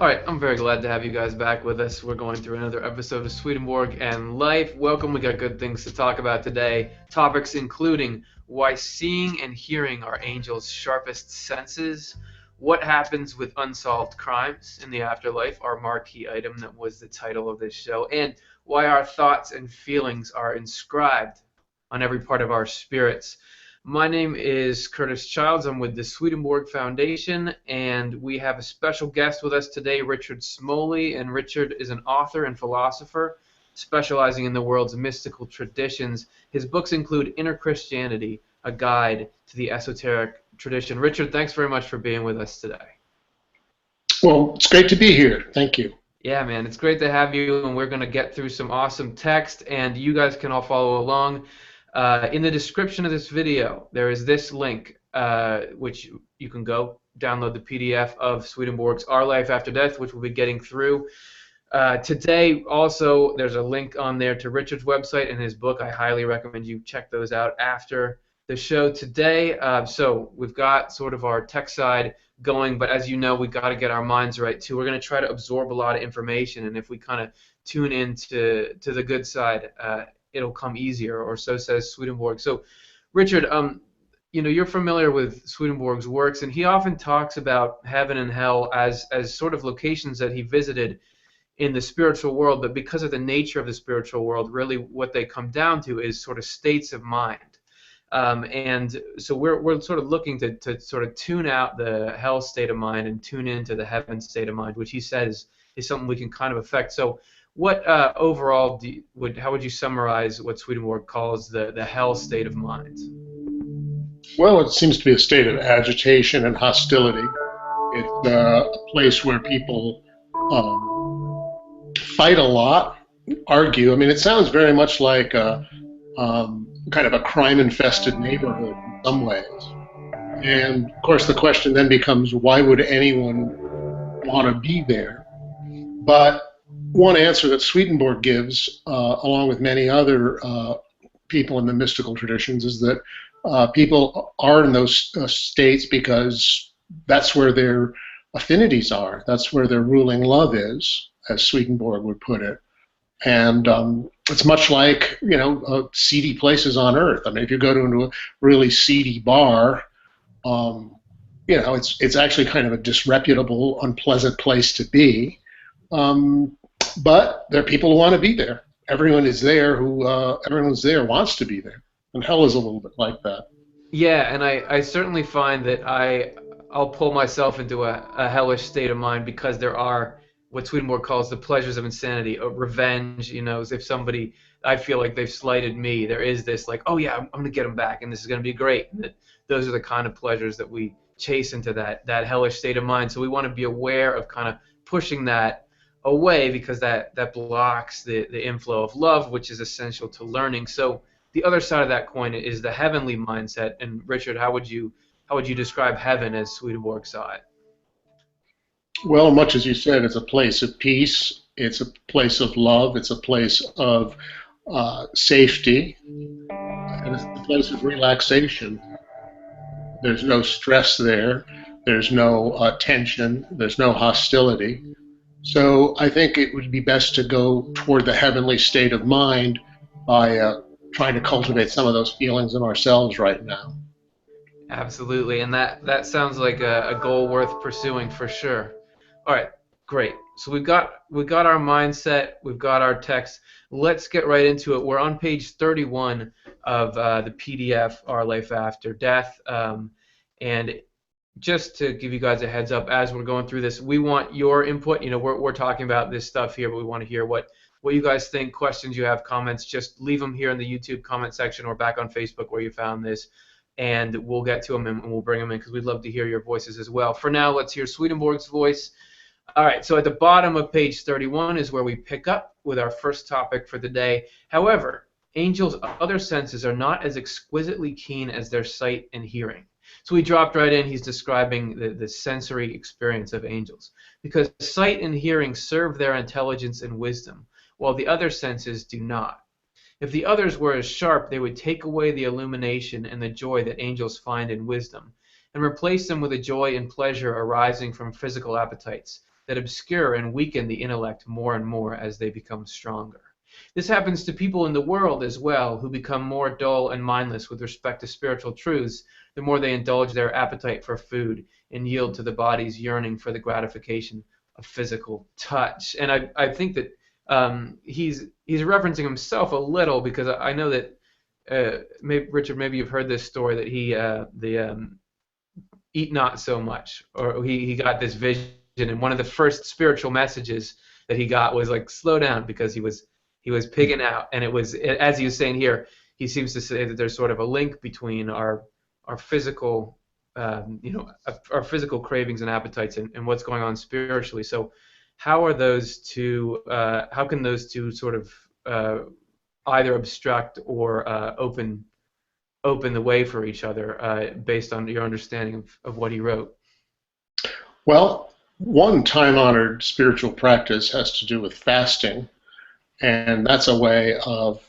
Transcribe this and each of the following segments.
All right, I'm very glad to have you guys back with us. We're going through another episode of Swedenborg and Life. Welcome. We got good things to talk about today. Topics including why seeing and hearing are angels' sharpest senses, what happens with unsolved crimes in the afterlife, our marquee item that was the title of this show, and why our thoughts and feelings are inscribed on every part of our spirits. My name is Curtis Childs. I'm with the Swedenborg Foundation, and we have a special guest with us today, Richard Smoley. And Richard is an author and philosopher specializing in the world's mystical traditions. His books include Inner Christianity, a guide to the esoteric tradition. Richard, thanks very much for being with us today. Well, it's great to be here. Thank you. Yeah, man, it's great to have you, and we're going to get through some awesome text, and you guys can all follow along. In the description of this video, there is this link, which you can go download the PDF of Swedenborg's Our Life After Death, which we'll be getting through. Today, also, there's a link on there to Richard's website and his book. I highly recommend you check those out after the show today. So we've got sort of our tech side going, but as you know, we've got to get our minds right, too. We're going to try to absorb a lot of information, and if we kind of tune into the good side, it'll come easier, or so says Swedenborg. So, Richard, you're familiar with Swedenborg's works, and he often talks about heaven and hell as sort of locations that he visited in the spiritual world, but because of the nature of the spiritual world, really what they come down to is sort of states of mind. And so we're sort of looking to sort of tune out the hell state of mind and tune into the heaven state of mind, which he says is something we can kind of affect. So, what overall how would you summarize what Swedenborg calls the hell state of mind? Well, it seems to be a state of agitation and hostility. It's a place where people fight a lot, argue. I mean, it sounds very much like a kind of a crime-infested neighborhood in some ways. And, of course, the question then becomes, why would anyone want to be there? But one answer that Swedenborg gives, along with many other people in the mystical traditions, is that people are in those states because that's where their affinities are. That's where their ruling love is, as Swedenborg would put it. And it's much like, seedy places on earth. I mean, if you go to a really seedy bar, it's actually kind of a disreputable, unpleasant place to be. But there are people who want to be there. Everyone is there everyone's there wants to be there. And hell is a little bit like that. Yeah, and I certainly find that I'll pull myself into a hellish state of mind because there are what Swedenborg calls the pleasures of insanity, revenge. If somebody, I feel like they've slighted me, there is this like, oh yeah, I'm going to get them back, and this is going to be great. And those are the kind of pleasures that we chase into that hellish state of mind. So we want to be aware of kind of pushing that away because that blocks the inflow of love, which is essential to learning. So the other side of that coin is the heavenly mindset. And Richard, how would you describe heaven as Swedenborg saw it? Well, much as you said, it's a place of peace. It's a place of love. It's a place of safety, and it's a place of relaxation. There's no stress there. There's no tension. There's no hostility. So I think it would be best to go toward the heavenly state of mind by trying to cultivate some of those feelings in ourselves right now. Absolutely, and that sounds like a goal worth pursuing for sure. All right, great. So we've got our mindset, we've got our text. Let's get right into it. We're on page 31 of the PDF, Our Life After Death, and just to give you guys a heads up as we're going through this, we want your input. We're talking about this stuff here, but we want to hear what you guys think, questions you have, comments. Just leave them here in the YouTube comment section or back on Facebook where you found this, and we'll get to them and we'll bring them in because we'd love to hear your voices as well. For now, let's hear Swedenborg's voice. All right, so at the bottom of page 31 is where we pick up with our first topic for the day. However, angels' other senses are not as exquisitely keen as their sight and hearing. So he dropped right in. He's describing the sensory experience of angels. Because sight and hearing serve their intelligence and wisdom, while the other senses do not. If the others were as sharp, they would take away the illumination and the joy that angels find in wisdom, and replace them with a joy and pleasure arising from physical appetites that obscure and weaken the intellect more and more as they become stronger. This happens to people in the world as well, who become more dull and mindless with respect to spiritual truths the more they indulge their appetite for food and yield to the body's yearning for the gratification of physical touch. And I think that he's referencing himself a little, because I know that Richard, maybe you've heard this story that he eat not so much, or he got this vision, and one of the first spiritual messages that he got was like, slow down, because he was pigging out. And it was, as he was saying here, he seems to say that there's sort of a link between our physical our physical cravings and appetites and what's going on spiritually. So how are those two how can those two sort of either obstruct or open the way for each other, based on your understanding of what he wrote? Well, one time-honored spiritual practice has to do with fasting, and that's a way of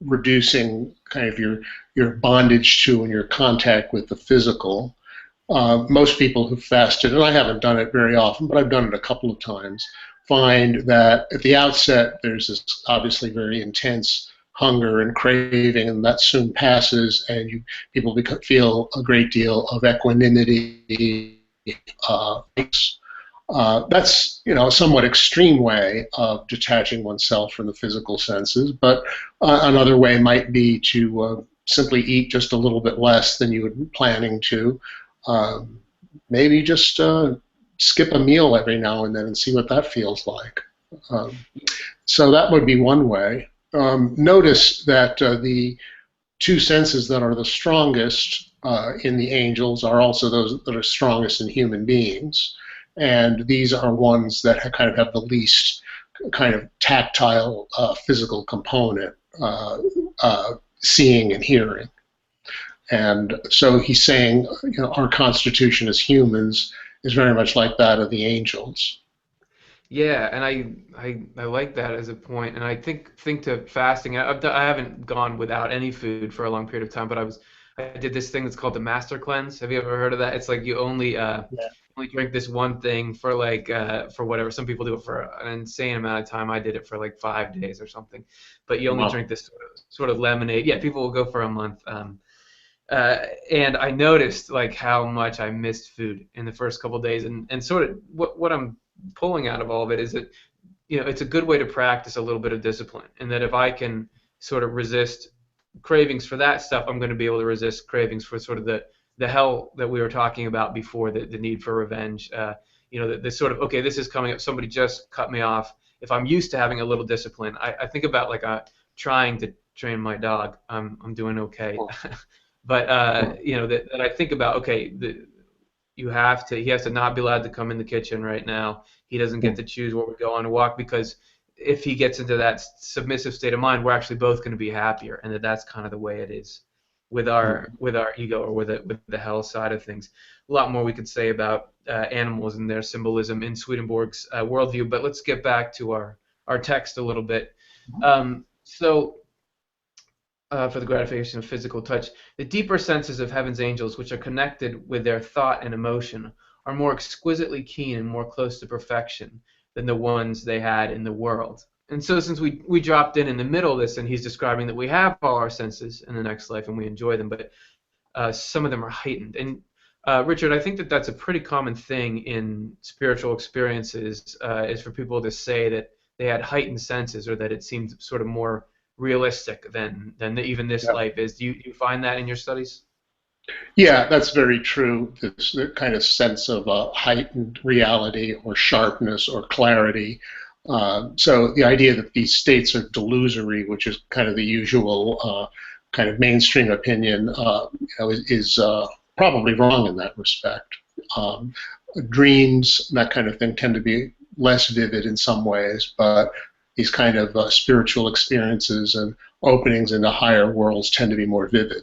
reducing kind of your bondage to and your contact with the physical. Most people who fasted, and I haven't done it very often, but I've done it a couple of times, find that at the outset there's this obviously very intense hunger and craving, and that soon passes, and people feel a great deal of equanimity. That's a somewhat extreme way of detaching oneself from the physical senses, but another way might be to simply eat just a little bit less than you were planning to. Maybe just skip a meal every now and then and see what that feels like. So that would be one way. Notice that the two senses that are the strongest in the angels are also those that are strongest in human beings. And these are ones that kind of have the least kind of tactile physical component, seeing and hearing. And so he's saying, our constitution as humans is very much like that of the angels. Yeah, and I like that as a point, and I think to fasting. I haven't gone without any food for a long period of time, but I did this thing that's called the Master Cleanse. Have you ever heard of that? It's like you only drink this one thing for for whatever. Some people do it for an insane amount of time. I did it for like 5 days or something, but you only drink this sort of lemonade. Yeah, people will go for a month. And I noticed like how much I missed food in the first couple of days, and sort of what I'm pulling out of all of it is that it's a good way to practice a little bit of discipline, and that if I can sort of resist cravings for that stuff, I'm going to be able to resist cravings for sort of the hell that we were talking about before, the need for revenge. The sort of, okay, this is coming up, somebody just cut me off. If I'm used to having a little discipline, I think about like trying to train my dog. I'm doing okay. But that I think about, okay, he has to not be allowed to come in the kitchen right now. He doesn't get to choose where we go on a walk, because if he gets into that submissive state of mind, we're actually both going to be happier, and that's kind of the way it is with our ego, or with the hell side of things. A lot more we could say about animals and their symbolism in Swedenborg's worldview, but let's get back to our text a little bit. For the gratification of physical touch, the deeper senses of heaven's angels, which are connected with their thought and emotion, are more exquisitely keen and more close to perfection than the ones they had in the world. And so since we dropped in the middle of this, and he's describing that we have all our senses in the next life and we enjoy them, but some of them are heightened. And Richard, I think that that's a pretty common thing in spiritual experiences, is for people to say that they had heightened senses, or that it seemed sort of more realistic than even this life is. Do you find that in your studies? Yeah, that's very true. This kind of sense of heightened reality or sharpness or clarity. So the idea that these states are delusory, which is kind of the usual kind of mainstream opinion, is probably wrong in that respect. Dreams, that kind of thing, tend to be less vivid in some ways, but these kind of spiritual experiences and openings into higher worlds tend to be more vivid.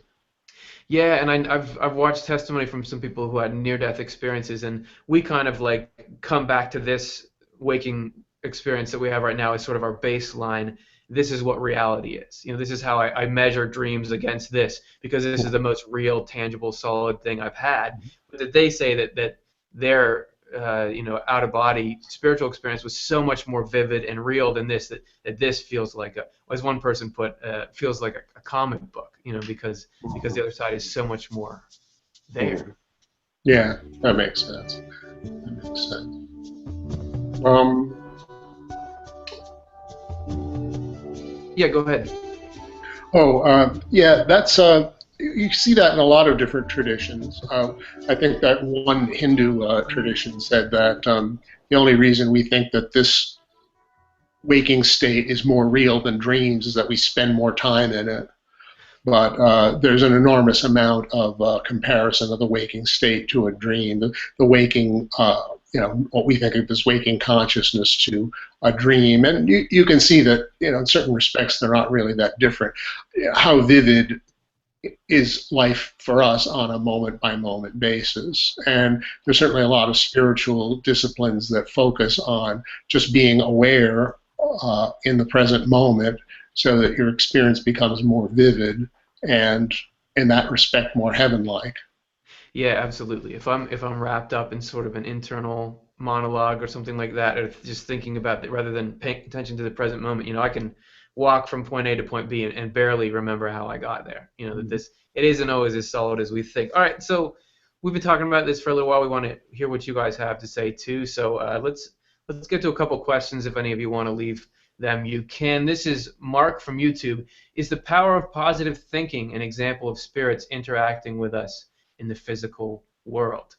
Yeah, and I've watched testimony from some people who had near-death experiences, and we kind of like come back to this waking experience that we have right now as sort of our baseline. This is what reality is. This is how I measure dreams against this, because this is the most real, tangible, solid thing I've had. But that they say that their out of body spiritual experience was so much more vivid and real than this, that this feels like as one person put, feels like a comic book, because the other side is so much more there. Yeah, that makes sense. That makes sense. Um, Yeah, go ahead. yeah, that's you see that in a lot of different traditions. I think that one Hindu tradition said that the only reason we think that this waking state is more real than dreams is that we spend more time in it. But there's an enormous amount of comparison of the waking state to a dream. The waking, what we think of as waking consciousness to a dream, and you can see that, in certain respects, they're not really that different. How vivid is life for us on a moment-by-moment basis? And there's certainly a lot of spiritual disciplines that focus on just being aware in the present moment, so that your experience becomes more vivid and, in that respect, more heaven-like. Yeah, absolutely. If I'm wrapped up in sort of an internal monologue or something like that, or just thinking about it rather than paying attention to the present moment, I can walk from point A to point B and barely remember how I got there. That it isn't always as solid as we think. All right, so we've been talking about this for a little while. We want to hear what you guys have to say too. So let's get to a couple questions. If any of you want to leave them, you can. This is Mark from YouTube. Is the power of positive thinking an example of spirits interacting with us in the physical world?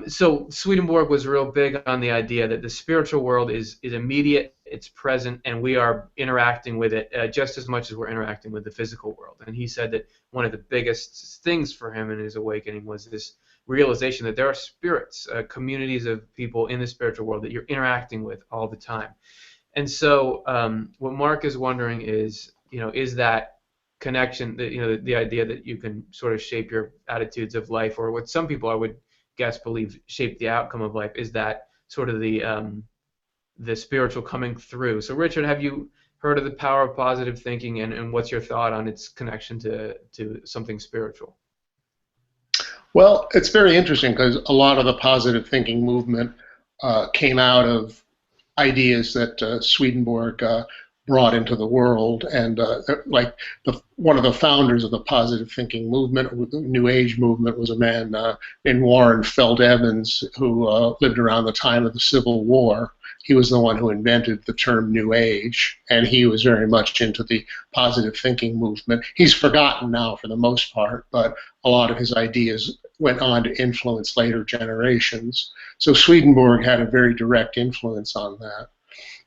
So Swedenborg was real big on the idea that the spiritual world is immediate, it's present, and we are interacting with it just as much as we're interacting with the physical world. And he said that one of the biggest things for him in his awakening was this realization that there are spirits, communities of people in the spiritual world that you're interacting with all the time. And so what Mark is wondering is, is that connection, the idea that you can sort of shape your attitudes of life, or what some people I would guess believe shape the outcome of life, is that sort of the spiritual coming through. So Richard, have you heard of the power of positive thinking, and what's your thought on its connection to something spiritual? Well, it's very interesting because a lot of the positive thinking movement came out of ideas that Swedenborg brought into the world, and one of the founders of the positive thinking movement, the New Age movement, was a man named Warren Feld Evans, who lived around the time of the Civil War. He was the one who invented the term New Age, and he was very much into the positive thinking movement. He's forgotten now for the most part, but a lot of his ideas went on to influence later generations. So Swedenborg had a very direct influence on that.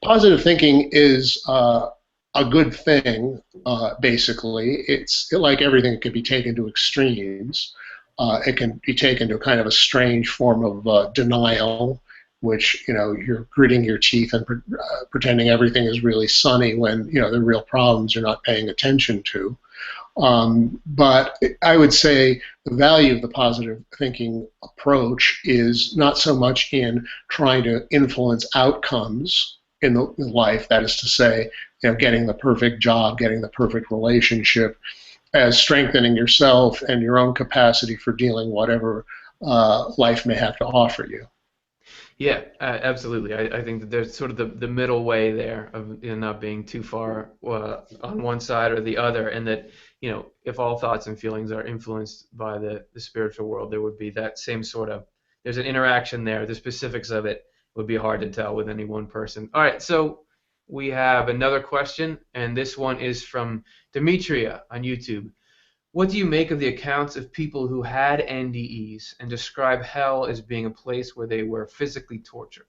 Positive thinking is a good thing, basically. It's like everything, it can be taken to extremes. It can be taken to kind of a strange form of denial, which, you're gritting your teeth and pretending everything is really sunny when, the real problems you're not paying attention to. But I would say the value of the positive thinking approach is not so much in trying to influence outcomes in life, that is to say, getting the perfect job, getting the perfect relationship, as strengthening yourself and your own capacity for dealing whatever life may have to offer you. Yeah, absolutely. I think that there's sort of the middle way there of not being too far on one side or the other, and that if all thoughts and feelings are influenced by the spiritual world, there would be that same sort of, there's an interaction there. The specifics of it would be hard to tell with any one person. All right, so we have another question, and this one is from Demetria on YouTube. What do you make of the accounts of people who had NDEs and describe hell as being a place where they were physically tortured?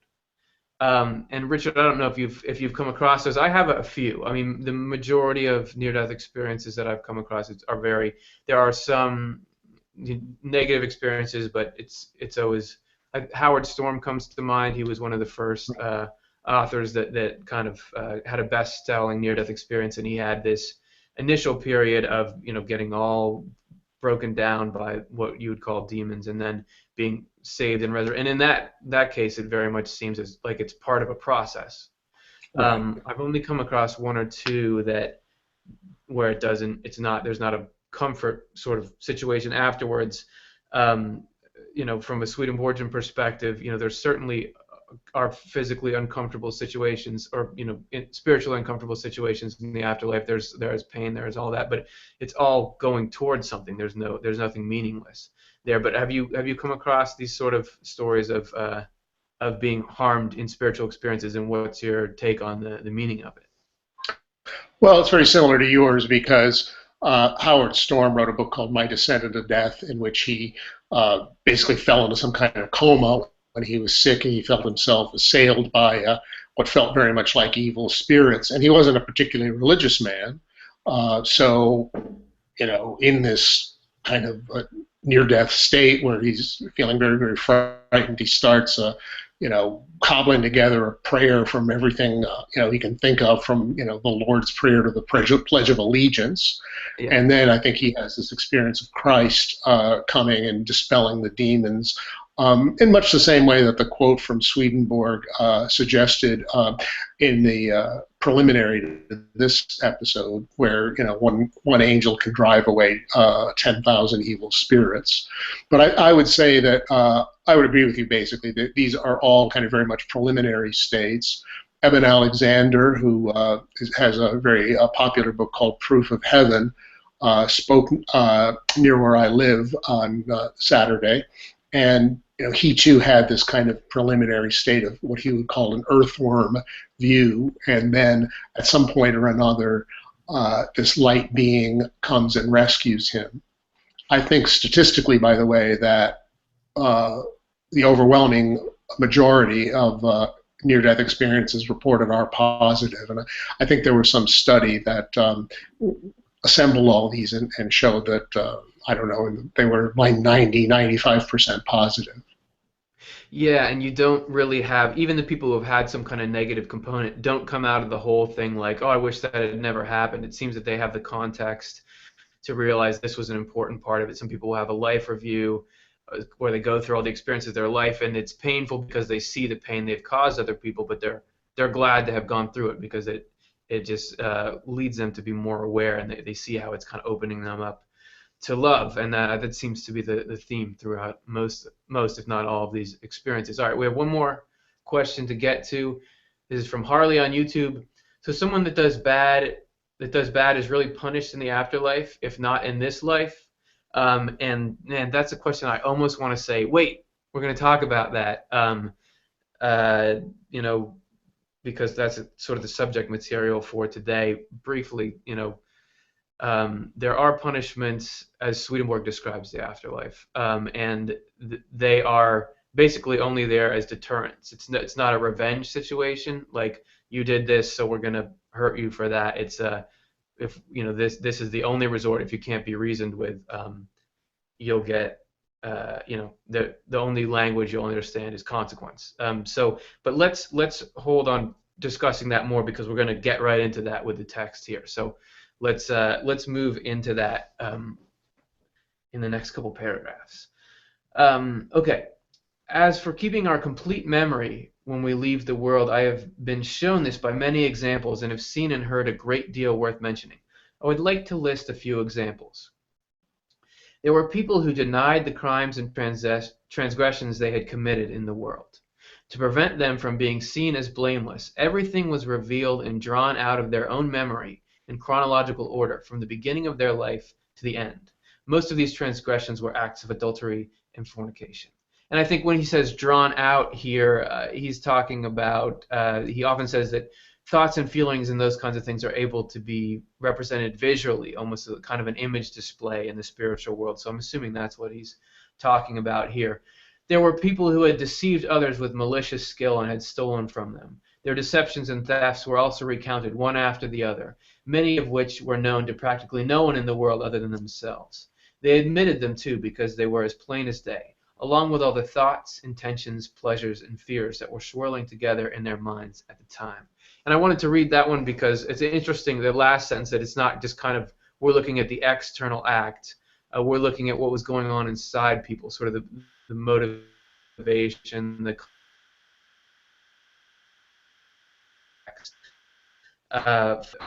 And Richard, I don't know if you've come across those. I have a few. I mean, the majority of near-death experiences that I've come across are there are some negative experiences, but it's always, Howard Storm comes to mind. He was one of the first authors that kind of had a best-selling near-death experience, and he had this initial period of getting all broken down by what you would call demons, and then being saved and resurrected. And in that case, it very much seems as like it's part of a process. Right. I've only come across one or two where there's not a comfort sort of situation afterwards. from a Swedenborgian perspective, there's certainly are physically uncomfortable situations, or spiritually uncomfortable situations in the afterlife. There is pain, there is all that, but it's all going towards something. There's nothing meaningless there. But have you come across these sort of stories of being harmed in spiritual experiences, and what's your take on the meaning of it? Well, it's very similar to yours because Howard Storm wrote a book called My Descent into Death, in which he basically fell into some kind of coma when he was sick, and he felt himself assailed by what felt very much like evil spirits. And he wasn't a particularly religious man, so in this kind of near-death state where he's feeling very, very frightened, he starts cobbling together a prayer from everything he can think of, from the Lord's Prayer to the Pledge of Allegiance. Yeah. And then I think he has this experience of Christ coming and dispelling the demons, in much the same way that the quote from Swedenborg suggested in the preliminary to this episode, where one angel can drive away 10,000 evil spirits. But I would say that I would agree with you basically that these are all kind of very much preliminary states. Eben Alexander, who has a very popular book called Proof of Heaven, spoke near where I live on Saturday, and he too had this kind of preliminary state of what he would call an earthworm view, and then at some point or another, this light being comes and rescues him. I think statistically, by the way, that the overwhelming majority of near-death experiences reported are positive, and I think there was some study that assembled all these and showed that I don't know, they were like 95% positive. Yeah, and you don't really have, even the people who have had some kind of negative component don't come out of the whole thing like, oh, I wish that had never happened. It seems that they have the context to realize this was an important part of it. Some people will have a life review where they go through all the experiences of their life, and it's painful because they see the pain they've caused other people, but they're glad to have gone through it because it just leads them to be more aware, and they see how it's kind of opening them up to love, and that seems to be the theme throughout most, if not all, of these experiences. All right, we have one more question to get to. This is from Harley on YouTube. So someone that does bad is really punished in the afterlife, if not in this life. And that's a question I almost want to say, wait, we're going to talk about that. Because that's sort of the subject material for today. Briefly, there are punishments as Swedenborg describes the afterlife, and they are basically only there as deterrents. It's not a revenge situation, like you did this, so we're gonna hurt you for that. It's if this is the only resort. If you can't be reasoned with, you'll get the only language you'll understand is consequence. But let's hold on discussing that more, because we're going to get right into that with the text here. So let's move into that in the next couple paragraphs. Okay. As for keeping our complete memory when we leave the world, I have been shown this by many examples and have seen and heard a great deal worth mentioning. I would like to list a few examples. There were people who denied the crimes and transgressions they had committed in the world. To prevent them from being seen as blameless, everything was revealed and drawn out of their own memory in chronological order from the beginning of their life to the end. Most of these transgressions were acts of adultery and fornication. And I think when he says drawn out here, he's talking about, he often says that thoughts and feelings and those kinds of things are able to be represented visually, almost a kind of an image display in the spiritual world. So I'm assuming that's what he's talking about here. There were people who had deceived others with malicious skill and had stolen from them. Their deceptions and thefts were also recounted one after the other, many of which were known to practically no one in the world other than themselves. They admitted them too because they were as plain as day, along with all the thoughts, intentions, pleasures, and fears that were swirling together in their minds at the time. And I wanted to read that one because it's interesting, the last sentence, that it's not just kind of we're looking at the external act, we're looking at what was going on inside people, sort of the motivation, the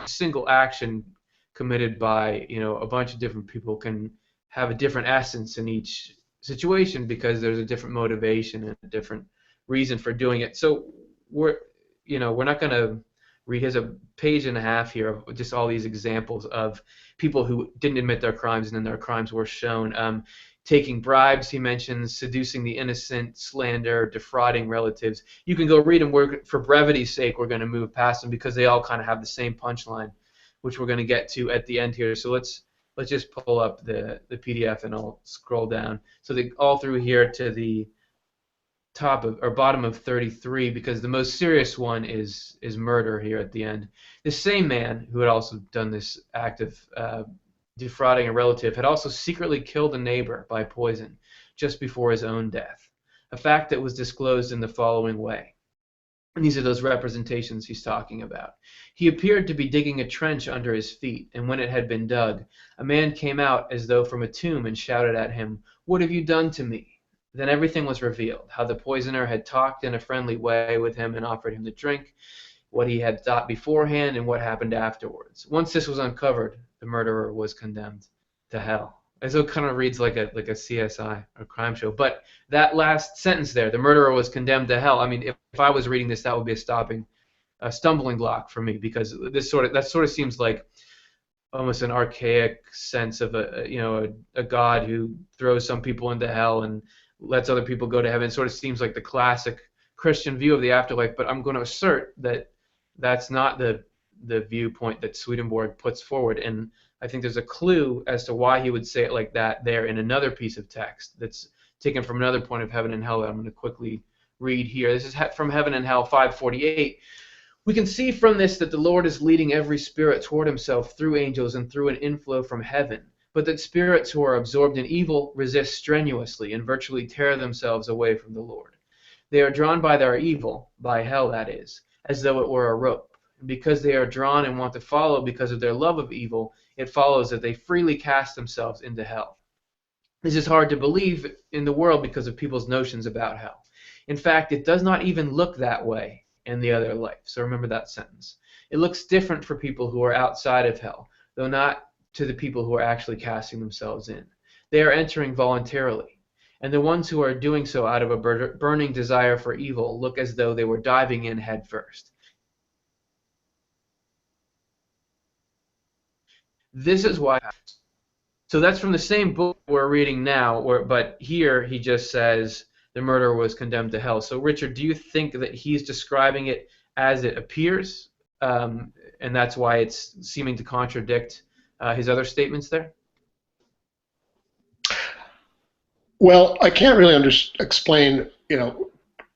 single action committed by a bunch of different people can have a different essence in each situation because there's a different motivation and a different reason for doing it. So we're not going to read. Here's a page and a half here of just all these examples of people who didn't admit their crimes and then their crimes were shown. Taking bribes, he mentions, seducing the innocent, slander, defrauding relatives. You can go read them. For brevity's sake, we're going to move past them because they all kind of have the same punchline, which we're going to get to at the end here. So let's just pull up the PDF and I'll scroll down. So all through here to the top of or bottom of 33, because the most serious one is murder here at the end. This same man who had also done this act of defrauding a relative had also secretly killed a neighbor by poison just before his own death, a fact that was disclosed in the following way. And these are those representations he's talking about. He appeared to be digging a trench under his feet, and when it had been dug, a man came out as though from a tomb and shouted at him, "What have you done to me?" Then everything was revealed, how the poisoner had talked in a friendly way with him and offered him the drink, what he had thought beforehand, and what happened afterwards. Once this was uncovered, the murderer was condemned to hell. And so it kind of reads like a CSI or crime show. But that last sentence there, the murderer was condemned to hell. I mean, if I was reading this, that would be a stumbling block for me, because that sort of seems like almost an archaic sense of a God who throws some people into hell and lets other people go to heaven. It sort of seems like the classic Christian view of the afterlife. But I'm going to assert that that's not the viewpoint that Swedenborg puts forward, and I think there's a clue as to why he would say it like that there in another piece of text that's taken from another point of heaven and hell that I'm going to quickly read here. This is from Heaven and Hell 548. We can see from this that the Lord is leading every spirit toward himself through angels and through an inflow from heaven, but that spirits who are absorbed in evil resist strenuously and virtually tear themselves away from the Lord. They are drawn by their evil, by hell that is, as though it were a rope. And because they are drawn and want to follow because of their love of evil, it follows that they freely cast themselves into hell. This is hard to believe in the world because of people's notions about hell. In fact, it does not even look that way in the other life. So remember that sentence. It looks different for people who are outside of hell, though not to the people who are actually casting themselves in. They are entering voluntarily, and the ones who are doing so out of a burning desire for evil look as though they were diving in head first. This is why. So that's from the same book we're reading now, but here he just says the murderer was condemned to hell. So Richard, do you think that he's describing it as it appears, and that's why it's seeming to contradict his other statements there? Well, I can't really explain,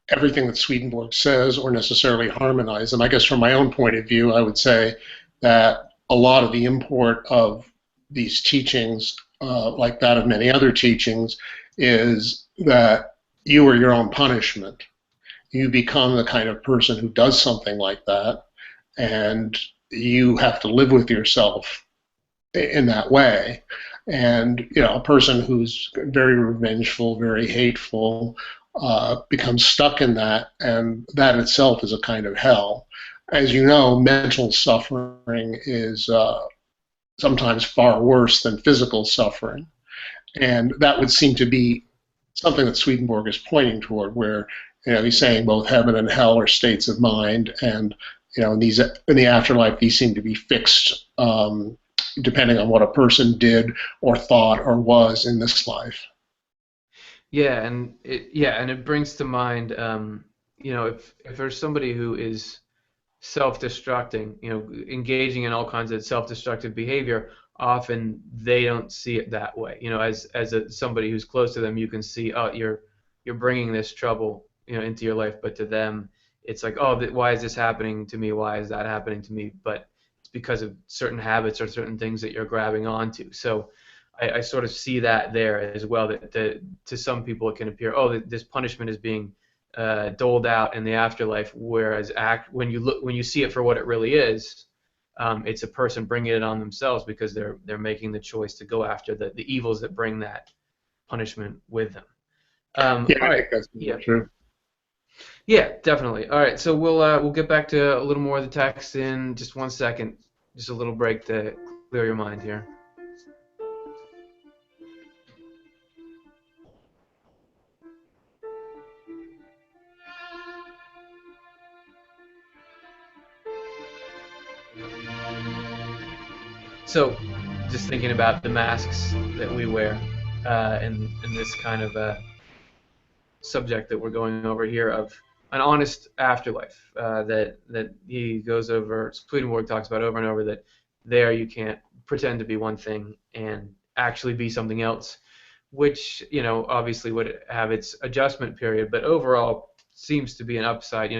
everything that Swedenborg says or necessarily harmonize. And I guess from my own point of view, I would say that a lot of the import of these teachings, like that of many other teachings, is that you are your own punishment. You become the kind of person who does something like that, and you have to live with yourself in that way. And a person who's very revengeful, very hateful, becomes stuck in that, and that itself is a kind of hell. As you know, mental suffering is sometimes far worse than physical suffering, and that would seem to be something that Swedenborg is pointing toward, where he's saying both heaven and hell are states of mind, and in the afterlife these seem to be fixed, depending on what a person did or thought or was in this life. Yeah, and it brings to mind, if there's somebody who is self-destructing, engaging in all kinds of self-destructive behavior, often they don't see it that way. As somebody who's close to them, you can see, oh, you're bringing this trouble, into your life, but to them, it's like, oh, why is this happening to me? Why is that happening to me? But it's because of certain habits or certain things that you're grabbing onto. So I sort of see that there as well. That to some people it can appear, oh, this punishment is being doled out in the afterlife, whereas when you see it for what it really is, it's a person bringing it on themselves because they're making the choice to go after the evils that bring that punishment with them. Yeah, I think that's true. Yeah, definitely. All right, so we'll get back to a little more of the text in just 1 second. Just a little break to clear your mind here. So, just thinking about the masks that we wear, and this kind of subject that we're going over here of an honest afterlife, that he goes over. Swedenborg talks about over and over, that there you can't pretend to be one thing and actually be something else, which, obviously would have its adjustment period, but overall seems to be an upside.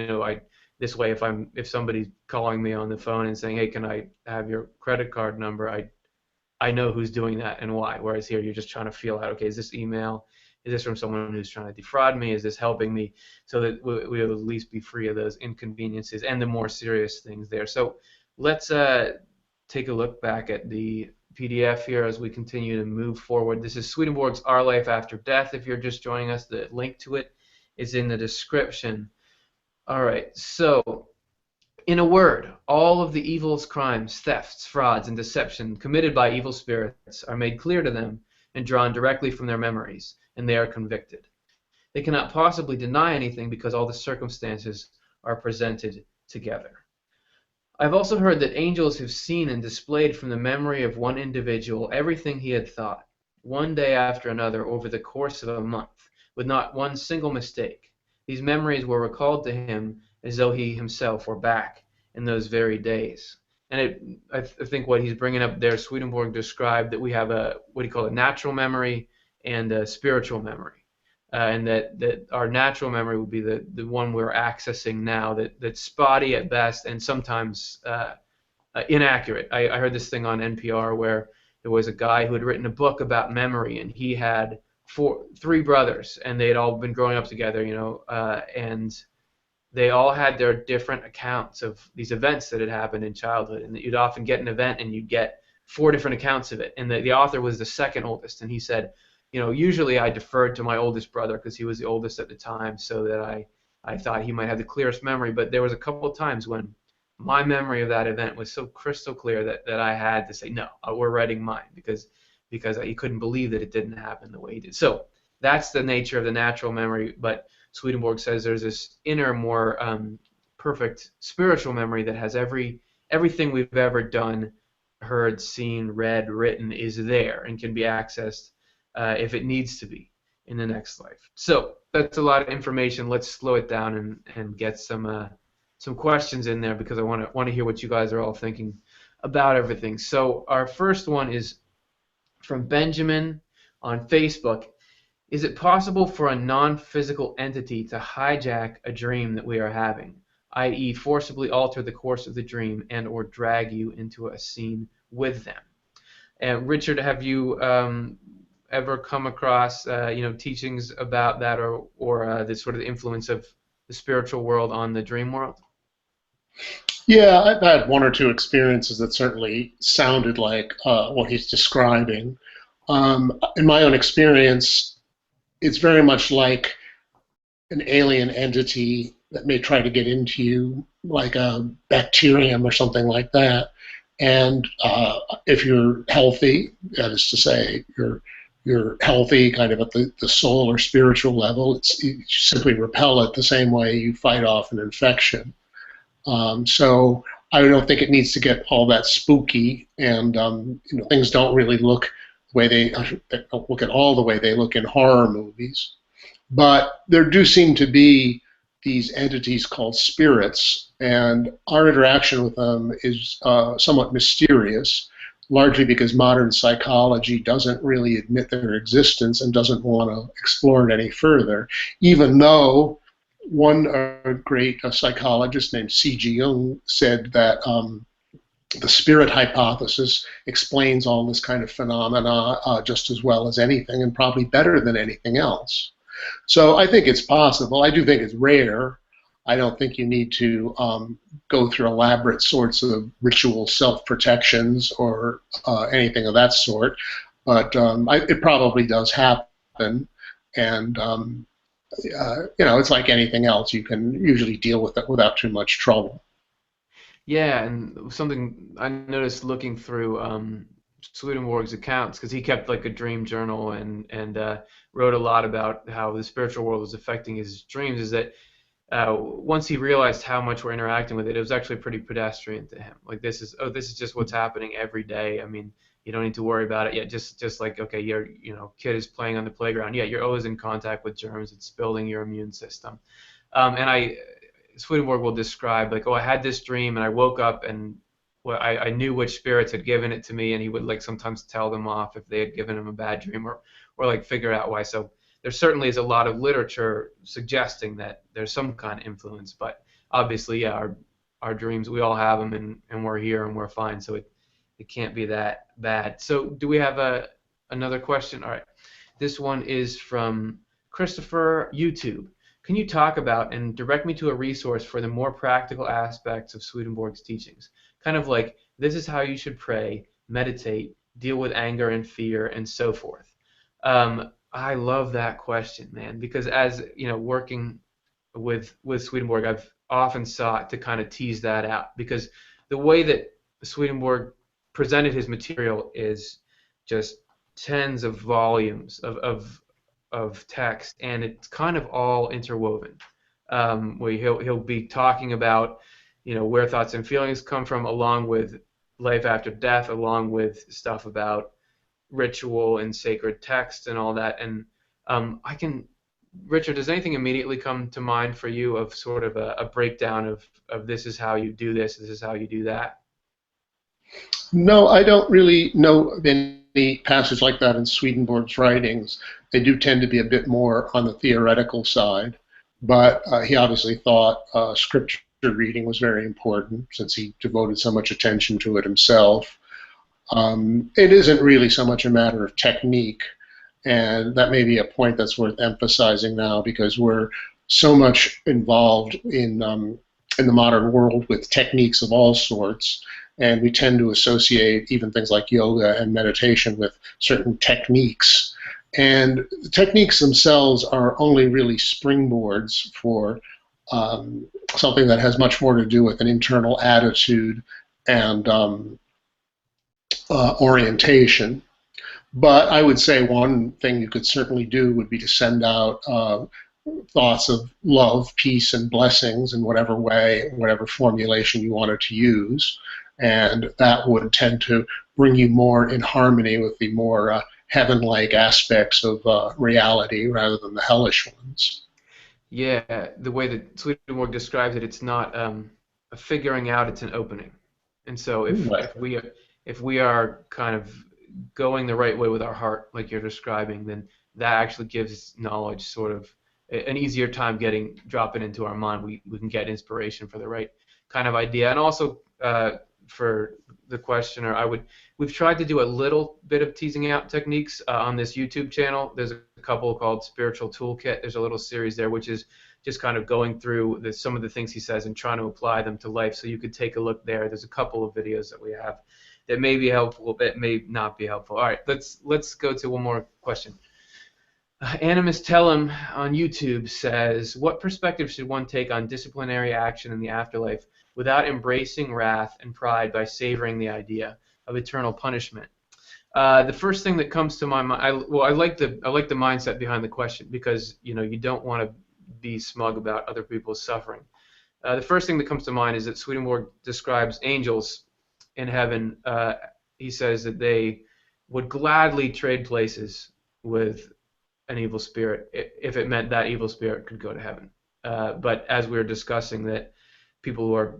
This way, if somebody's calling me on the phone and saying, "Hey, can I have your credit card number?" I know who's doing that and why. Whereas here, you're just trying to feel out, okay, is this email? Is this from someone who's trying to defraud me? Is this helping me? So that we'll at least be free of those inconveniences and the more serious things there. So let's take a look back at the PDF here as we continue to move forward. This is Swedenborg's Our Life After Death. If you're just joining us, the link to it is in the description. All right, so in a word, all of the evils, crimes, thefts, frauds, and deception committed by evil spirits are made clear to them and drawn directly from their memories, and they are convicted. They cannot possibly deny anything because all the circumstances are presented together. I've also heard that angels have seen and displayed from the memory of one individual everything he had thought, one day after another over the course of a month, with not one single mistake. These memories were recalled to him as though he himself were back in those very days. And I think what he's bringing up there, Swedenborg described that we have what he called a natural memory and a spiritual memory. And that our natural memory would be the one we're accessing now, that's spotty at best and sometimes inaccurate. I heard this thing on NPR where there was a guy who had written a book about memory, and he had three brothers, and they had all been growing up together, and they all had their different accounts of these events that had happened in childhood, and that you'd often get an event and you'd get four different accounts of it. And the author was the second oldest, and he said, usually I deferred to my oldest brother because he was the oldest at the time, so that I thought he might have the clearest memory. But there was a couple of times when my memory of that event was so crystal clear that I had to say, no, we're writing mine, because he couldn't believe that it didn't happen the way he did. So that's the nature of the natural memory. But Swedenborg says there's this inner, more perfect spiritual memory that has everything we've ever done, heard, seen, read, written is there and can be accessed if it needs to be in the next life. So that's a lot of information. Let's slow it down and get some questions in there, because I want to hear what you guys are all thinking about everything. So our first one is from Benjamin on Facebook. Is it possible for a non-physical entity to hijack a dream that we are having, i.e. forcibly alter the course of the dream and or drag you into a scene with them? And Richard, have you ever come across teachings about that, or the sort of influence of the spiritual world on the dream world? Yeah, I've had one or two experiences that certainly sounded like what he's describing. In my own experience, it's very much like an alien entity that may try to get into you, like a bacterium or something like that. And if you're healthy, that is to say, you're healthy kind of at the soul or spiritual level, you simply repel it the same way you fight off an infection. So I don't think it needs to get all that spooky, and things don't really look the way they don't look at all the way they look in horror movies. But there do seem to be these entities called spirits, and our interaction with them is somewhat mysterious, largely because modern psychology doesn't really admit their existence and doesn't want to explore it any further, even though one great psychologist named C.G. Jung said that the spirit hypothesis explains all this kind of phenomena just as well as anything, and probably better than anything else. So I think it's possible. I do think it's rare. I don't think you need to go through elaborate sorts of ritual self-protections or anything of that sort, but it probably does happen, and it's like anything else. You can usually deal with it without too much trouble. Yeah, and something I noticed looking through Swedenborg's accounts, because he kept like a dream journal and wrote a lot about how the spiritual world was affecting his dreams, is that once he realized how much we're interacting with it, it was actually pretty pedestrian to him. Like this is just what's happening every day. I mean, you don't need to worry about it. Yeah, just like okay, your kid is playing on the playground. Yeah, you're always in contact with germs. It's building your immune system. And Swedenborg will describe like, oh, I had this dream and I woke up and well, I knew which spirits had given it to me, and he would like sometimes tell them off if they had given him a bad dream or like figure out why. So there certainly is a lot of literature suggesting that there's some kind of influence, but obviously, yeah, our dreams, we all have them, and we're here and we're fine, so it can't be that bad. So do we have another question? All right, this one is from Christopher YouTube. Can you talk about and direct me to a resource for the more practical aspects of Swedenborg's teachings? Kind of like, this is how you should pray, meditate, deal with anger and fear, and so forth. I love that question, man, because as working with Swedenborg, I've often sought to kind of tease that out because the way that Swedenborg presented his material is just tens of volumes of text, and it's kind of all interwoven. Where he'll be talking about where thoughts and feelings come from, along with life after death, along with stuff about ritual and sacred text and all that. And Richard, does anything immediately come to mind for you of sort of a breakdown of this is how you do this is how you do that? No, I don't really know of any passage like that in Swedenborg's writings. They do tend to be a bit more on the theoretical side, but he obviously thought scripture reading was very important since he devoted so much attention to it himself. It isn't really so much a matter of technique, and that may be a point that's worth emphasizing now because we're so much involved in the modern world with techniques of all sorts, and we tend to associate even things like yoga and meditation with certain techniques. And the techniques themselves are only really springboards for something that has much more to do with an internal attitude and orientation. But I would say one thing you could certainly do would be to send out thoughts of love, peace, and blessings in whatever way, whatever formulation you wanted to use. And that would tend to bring you more in harmony with the more heaven-like aspects of reality rather than the hellish ones. Yeah, the way that Swedenborg describes it, it's not a figuring out; it's an opening. And so Right. if we are kind of going the right way with our heart, like you're describing, then that actually gives knowledge sort of an easier time dropping into our mind. We can get inspiration for the right kind of idea. And also for the questioner, we've tried to do a little bit of teasing out techniques on this YouTube channel. There's a couple called Spiritual Toolkit. There's a little series there which is just kind of going through some of the things he says and trying to apply them to life. So you could take a look there. There's a couple of videos that we have that may be helpful, but may not be helpful. All right, let's go to one more question. Animus Tellum on YouTube says, what perspective should one take on disciplinary action in the afterlife without embracing wrath and pride by savoring the idea of eternal punishment? The first thing that comes to my mind, I like the mindset behind the question because you don't want to be smug about other people's suffering. The first thing that comes to mind is that Swedenborg describes angels in heaven. He says that they would gladly trade places with an evil spirit if it meant that evil spirit could go to heaven. But as we were discussing, that people who are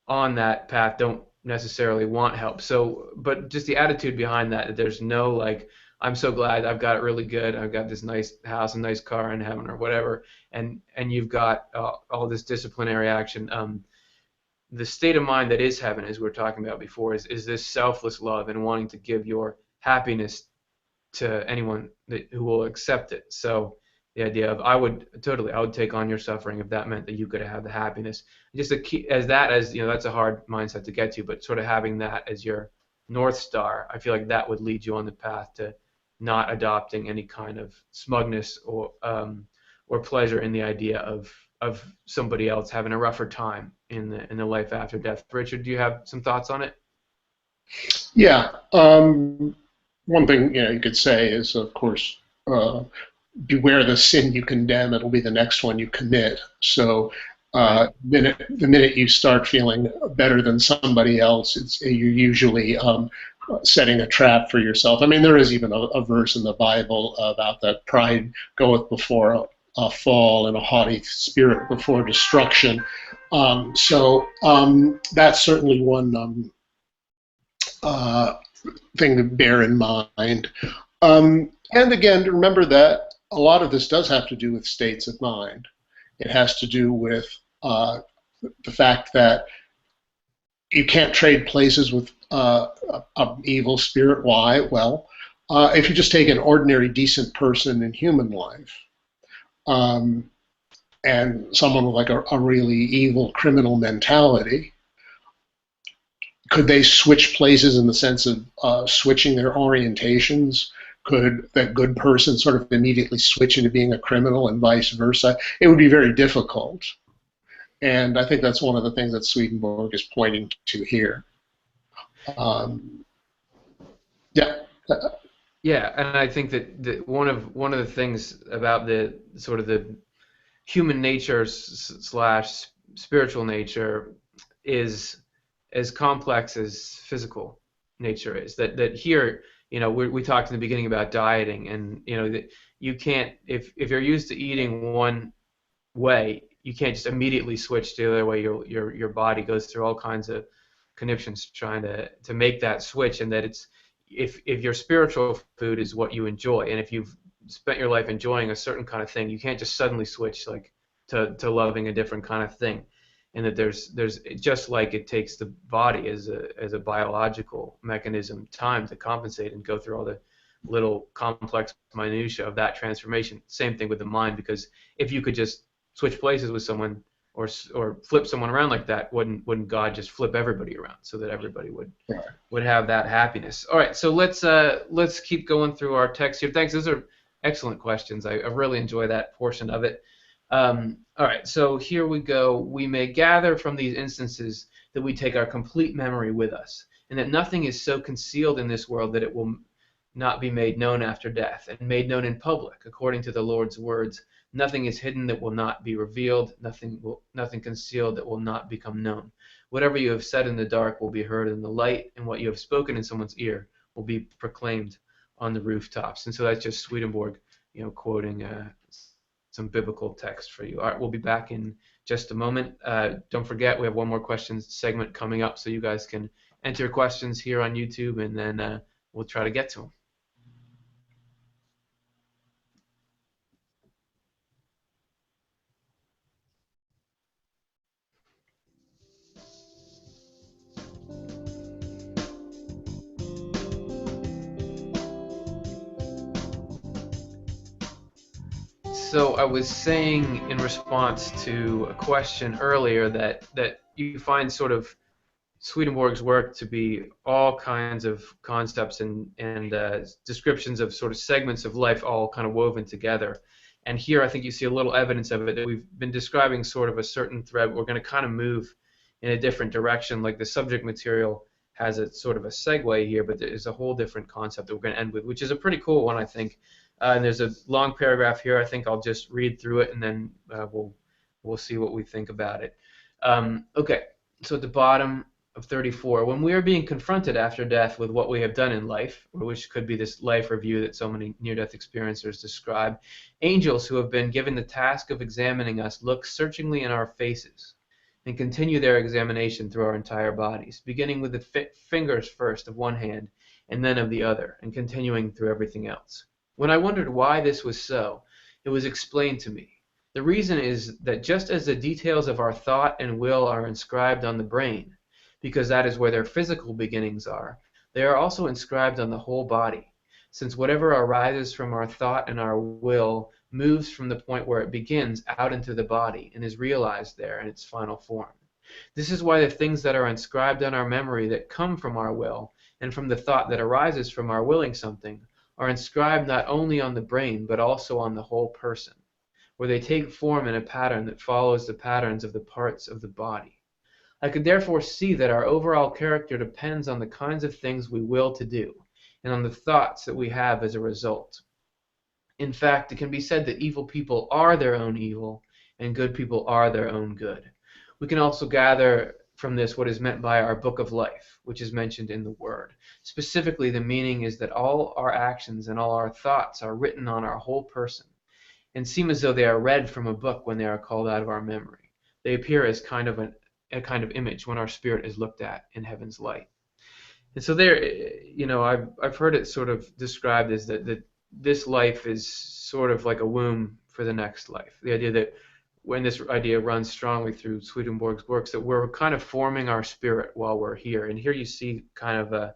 on that path don't necessarily want help. So, but just the attitude behind that there's no like, I'm so glad I've got it really good. I've got this nice house, a nice car in heaven, or whatever, and you've got all this disciplinary action. The state of mind that is heaven, as we were talking about before, is this selfless love and wanting to give your happiness to anyone who will accept it. So the idea of I would take on your suffering if that meant that you could have the happiness. Just that's a hard mindset to get to, but sort of having that as your North Star, I feel like that would lead you on the path to not adopting any kind of smugness or pleasure in the idea of somebody else having a rougher time in the life after death. Richard, do you have some thoughts on it? Yeah. One thing you could say is, of course, beware the sin you condemn, it'll be the next one you commit. So Right. the minute you start feeling better than somebody else, you're usually setting a trap for yourself. I mean, there is even a verse in the Bible about that pride goeth before a fall and a haughty spirit before destruction. That's certainly one uh, thing to bear in mind. And again, remember that a lot of this does have to do with states of mind. It has to do with the fact that you can't trade places with an evil spirit. Why? Well, if you just take an ordinary, decent person in human life um, and someone with like a really evil criminal mentality, could they switch places in the sense of switching their orientations? Could that good person sort of immediately switch into being a criminal and vice versa? It would be very difficult. And I think that's one of the things that Swedenborg is pointing to here. Um, yeah. Yeah, and I think that one of the things about the sort of the human nature slash spiritual nature is as complex as physical nature is. That here, we talked in the beginning about dieting, and that you can't, if you're used to eating one way, you can't just immediately switch to the other way. Your body goes through all kinds of conniptions trying to make that switch, and that it's if your spiritual food is what you enjoy, and if you've spent your life enjoying a certain kind of thing, you can't just suddenly switch like to loving a different kind of thing. And that there's just like it takes the body as a biological mechanism time to compensate and go through all the little complex minutia of that transformation. Same thing with the mind, because if you could just switch places with someone or flip someone around like that, wouldn't God just flip everybody around so that everybody would have that happiness? All right, so let's keep going through our text here. Thanks. Those are excellent questions. I really enjoy that portion of it. All right, so here we go. We may gather from these instances that we take our complete memory with us, and that nothing is so concealed in this world that it will not be made known after death, and made known in public, according to the Lord's words. Nothing is hidden that will not be revealed, nothing concealed that will not become known. Whatever you have said in the dark will be heard in the light, and what you have spoken in someone's ear will be proclaimed on the rooftops. And so that's just Swedenborg, quoting some biblical text for you. All right, we'll be back in just a moment. Don't forget, we have one more questions segment coming up, so you guys can enter questions here on YouTube, and then we'll try to get to them. So I was saying in response to a question earlier that you find sort of Swedenborg's work to be all kinds of concepts and descriptions of sort of segments of life all kind of woven together. And here I think you see a little evidence of it, that we've been describing sort of a certain thread. We're going to kind of move in a different direction, like the subject material has a sort of a segue here, but there's a whole different concept that we're going to end with, which is a pretty cool one, I think. And there's a long paragraph here. I think I'll just read through it, and then we'll see what we think about it. Okay, so at the bottom of 34, when we are being confronted after death with what we have done in life, which could be this life review that so many near-death experiencers describe, angels who have been given the task of examining us look searchingly in our faces and continue their examination through our entire bodies, beginning with the fingers first of one hand and then of the other, and continuing through everything else. When I wondered why this was so, it was explained to me. The reason is that just as the details of our thought and will are inscribed on the brain, because that is where their physical beginnings are, they are also inscribed on the whole body, since whatever arises from our thought and our will moves from the point where it begins out into the body and is realized there in its final form. This is why the things that are inscribed on our memory that come from our will and from the thought that arises from our willing something are inscribed not only on the brain but also on the whole person, where they take form in a pattern that follows the patterns of the parts of the body. I could therefore see that our overall character depends on the kinds of things we will to do, and on the thoughts that we have as a result. In fact, it can be said that evil people are their own evil, and good people are their own good. We can also gather from this what is meant by our book of life, which is mentioned in the Word. Specifically, the meaning is that all our actions and all our thoughts are written on our whole person, and seem as though they are read from a book when they are called out of our memory. They appear as a kind of image when our spirit is looked at in heaven's light. And so there, I've heard it sort of described as that this life is sort of like a womb for the next life. The idea that when this idea runs strongly through Swedenborg's works, that we're kind of forming our spirit while we're here. And here you see kind of a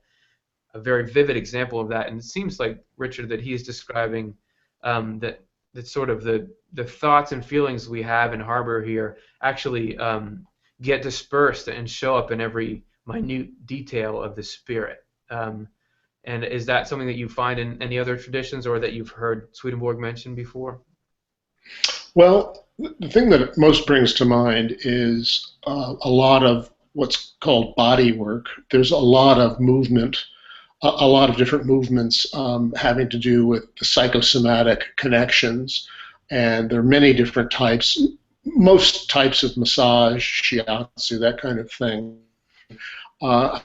very vivid example of that. And it seems like, Richard, that he is describing that sort of the thoughts and feelings we have and harbor here actually get dispersed and show up in every minute detail of the spirit. And is that something that you find in any other traditions, or that you've heard Swedenborg mention before? Well, the thing that most brings to mind is a lot of what's called body work. There's a lot of movement, a lot of different movements having to do with the psychosomatic connections, and there are many different types. Most types of massage, shiatsu, that kind of thing,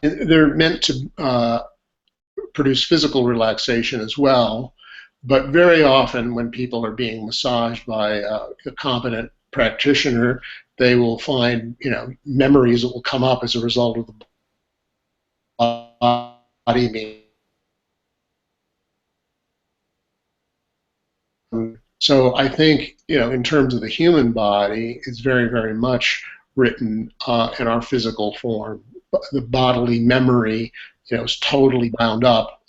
they're meant to produce physical relaxation as well. But very often when people are being massaged by a competent practitioner, they will find, memories that will come up as a result of the body being. So I think, in terms of the human body, it's very, very much written in our physical form. The bodily memory, is totally bound up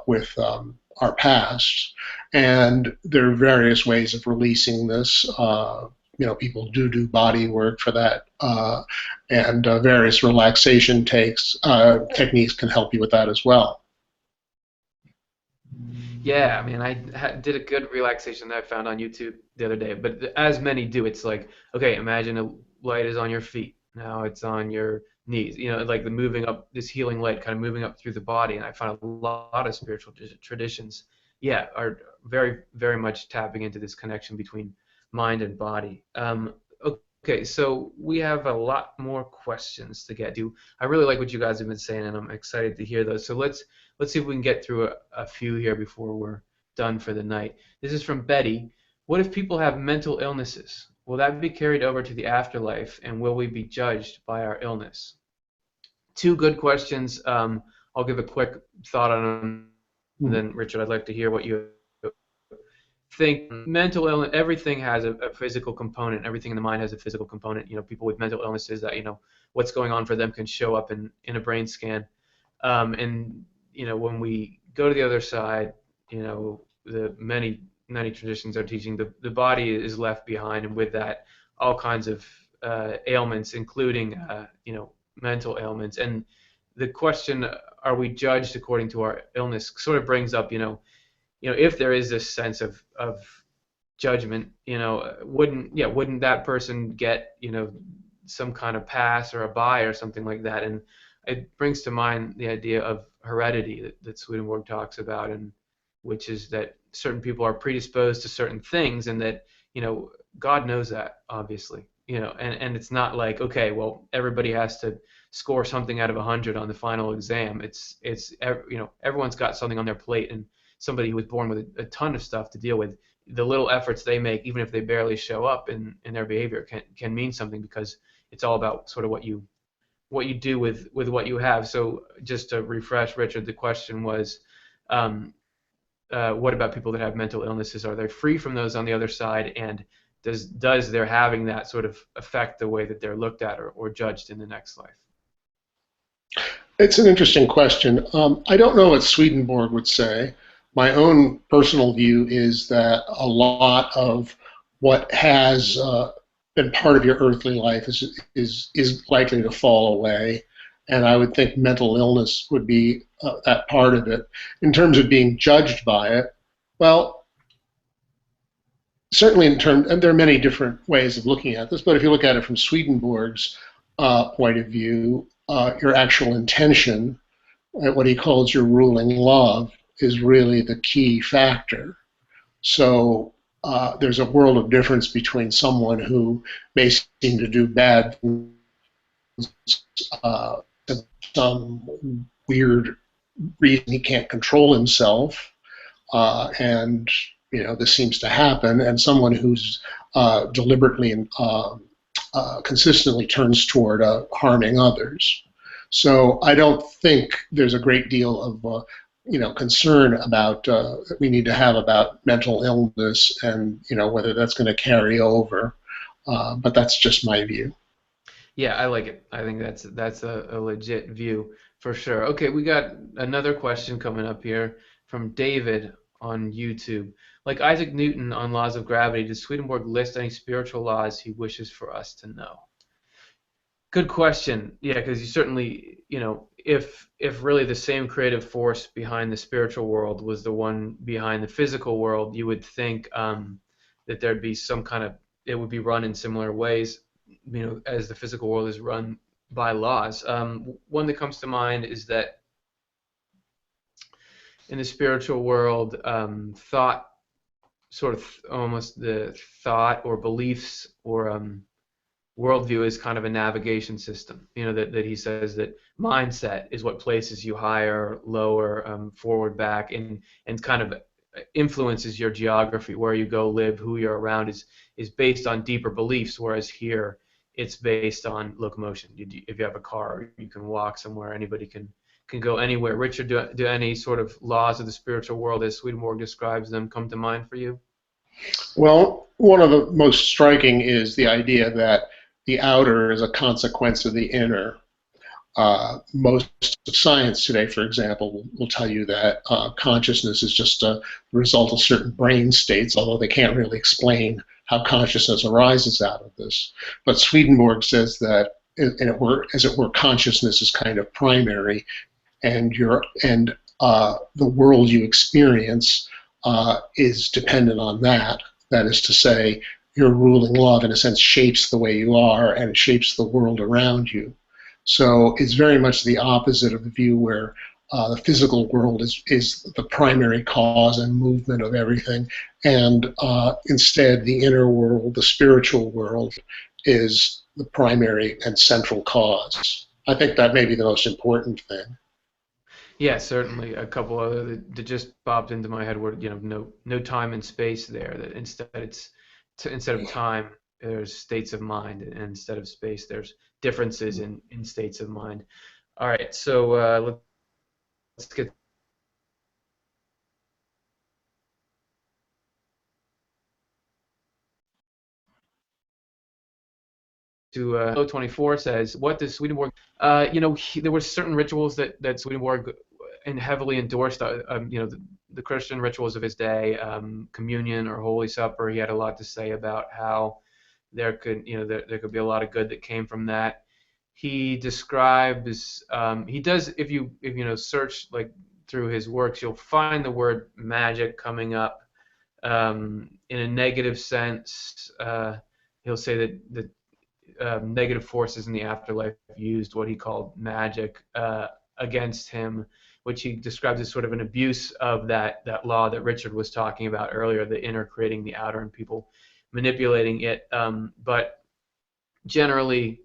with our past, and there are various ways of releasing this. People do body work for that, and various relaxation techniques can help you with that as well. Yeah, I mean, I did a good relaxation that I found on YouTube the other day, but as many do, it's like, okay, imagine a light is on your feet, now it's on your knees, like the moving up, this healing light kind of moving up through the body. And I find a lot of spiritual traditions, are very, very much tapping into this connection between mind and body. Okay, so we have a lot more questions to get to. I really like what you guys have been saying, and I'm excited to hear those. So let's see if we can get through a few here before we're done for the night. This is from Betty. What if people have mental illnesses? Will that be carried over to the afterlife, and will we be judged by our illness? Two good questions. I'll give a quick thought on them, and then, Richard, I'd like to hear what you think. Mental illness, everything has a physical component. Everything in the mind has a physical component. People with mental illnesses, that what's going on for them can show up in a brain scan. And when we go to the other side, the many traditions are teaching the body is left behind, and with that, all kinds of ailments, including mental ailments. And the question, are we judged according to our illness, sort of brings up, if there is this sense of judgment, wouldn't that person get, some kind of pass or a buy or something like that? And it brings to mind the idea of heredity that Swedenborg talks about, and which is that certain people are predisposed to certain things, and that God knows that, obviously, and it's not like, okay, well, everybody has to score something out of 100 on the final exam. It's everyone's got something on their plate, and somebody who was born with a ton of stuff to deal with, the little efforts they make, even if they barely show up in their behavior, can mean something, because it's all about sort of what you do with what you have. So just to refresh, Richard, the question was, what about people that have mental illnesses? Are they free from those on the other side? And does their having that sort of affect the way that they're looked at or judged in the next life? It's an interesting question. I don't know what Swedenborg would say. My own personal view is that a lot of what has been part of your earthly life is likely to fall away, and I would think mental illness would be that part of it. In terms of being judged by it, well, certainly and there are many different ways of looking at this, but if you look at it from Swedenborg's point of view, your actual intention, what he calls your ruling love, is really the key factor. So there's a world of difference between someone who may seem to do bad things, uh, some weird reason he can't control himself, and this seems to happen, and someone who's deliberately and consistently turns toward harming others. So I don't think there's a great deal of concern about that we need to have about mental illness and whether that's going to carry over. But that's just my view. Yeah, I like it. I think that's a legit view for sure. Okay, we got another question coming up here from David on YouTube. Like Isaac Newton on laws of gravity, does Swedenborg list any spiritual laws he wishes for us to know? Good question. Yeah, because you certainly, if really the same creative force behind the spiritual world was the one behind the physical world, you would think that there'd be some kind of, it would be run in similar ways, as the physical world is run by laws. One that comes to mind is that in the spiritual world, thought, sort of almost the thought or beliefs or worldview is kind of a navigation system. That he says that mindset is what places you higher, lower, forward, back, and kind of influences your geography, where you go live, who you're around is based on deeper beliefs, whereas here it's based on locomotion. If you have a car, you can walk somewhere. Anybody can go anywhere. Richard, do any sort of laws of the spiritual world, as Swedenborg describes them, come to mind for you? Well, one of the most striking is the idea that the outer is a consequence of the inner. Most of science today, for example, will tell you that consciousness is just a result of certain brain states, although they can't really explain how consciousness arises out of this. But Swedenborg says that, as it were, consciousness is kind of primary, and the world you experience is dependent on that. That is to say, your ruling law, in a sense, shapes the way you are, and it shapes the world around you. So it's very much the opposite of the view where the physical world is the primary cause and movement of everything, and instead the inner world, the spiritual world, is the primary and central cause. I think that may be the most important thing. Yeah, certainly. A couple other that just popped into my head were, no time and space there. That instead of time, there's states of mind, and instead of space, there's differences in states of mind. All right, so let's get to 24 says, what does Swedenborg, there were certain rituals that Swedenborg and heavily endorsed, the Christian rituals of his day, communion or Holy Supper. He had a lot to say about how there could be a lot of good that came from that. He describes, he does, if you search like through his works, you'll find the word magic coming up in a negative sense. He'll say that negative forces in the afterlife used what he called magic against him, which he describes as sort of an abuse of that law that Richard was talking about earlier, the inner creating the outer and people manipulating it. But generally,